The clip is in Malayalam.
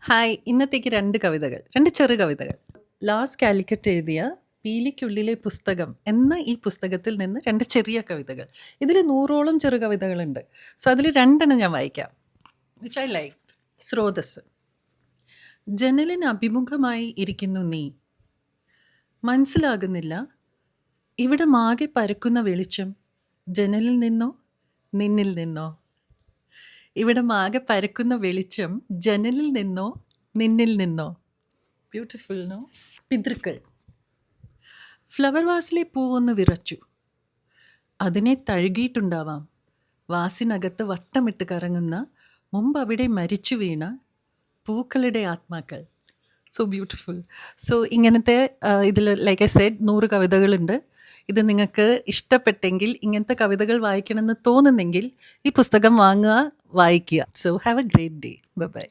ഹായ്! ഇന്നത്തേക്ക് 2 കവിതകൾ. 2 ചെറു കവിതകൾ. ലാസ് കാലിക്കറ്റ് എഴുതിയ 'പീലിക്കുള്ളിലെ പുസ്തകം' എന്ന ഈ പുസ്തകത്തിൽ നിന്ന് 2 ചെറിയ കവിതകൾ. ഇതിൽ 100ഓളം ചെറു കവിതകളുണ്ട്. സോ അതിൽ 2 എണ്ണം ഞാൻ വായിക്കാം. Which I liked. സ്രോതസ്സ്. ജനലിന് അഭിമുഖമായി ഇരിക്കുന്നു നീ. മനസ്സിലാകുന്നില്ല ഇവിടമാകെ പരക്കുന്ന വെളിച്ചം ജനലിൽ നിന്നോ നിന്നിൽ നിന്നോ? ഇവിടമാകെ പരക്കുന്ന വെളിച്ചം ജനലിൽ നിന്നോ നിന്നിൽ നിന്നോ? Beautiful no? പിതൃക്കൾ. ഫ്ലവർ വാസിലെ പൂവൊന്ന് വിറച്ചു. അതിനെ തഴുകിയിട്ടുണ്ടാവാം വാസിനകത്ത് വട്ടമിട്ട് കറങ്ങുന്ന മുമ്പ് അവിടെ മരിച്ചു വീണ പൂക്കളുടെ ആത്മാക്കൾ. So beautiful. സോ ഇങ്ങനത്തെ ഇതിൽ ലൈക്ക് ഐ സെഡ് 100 കവിതകളുണ്ട്. ഇത് നിങ്ങൾക്ക് ഇഷ്ടപ്പെട്ടെങ്കിൽ, ഇങ്ങനത്തെ കവിതകൾ വായിക്കണമെന്ന് തോന്നുന്നെങ്കിൽ ഈ പുസ്തകം വാങ്ങുക, വായിക്കുക. So have A great day. Bye bye.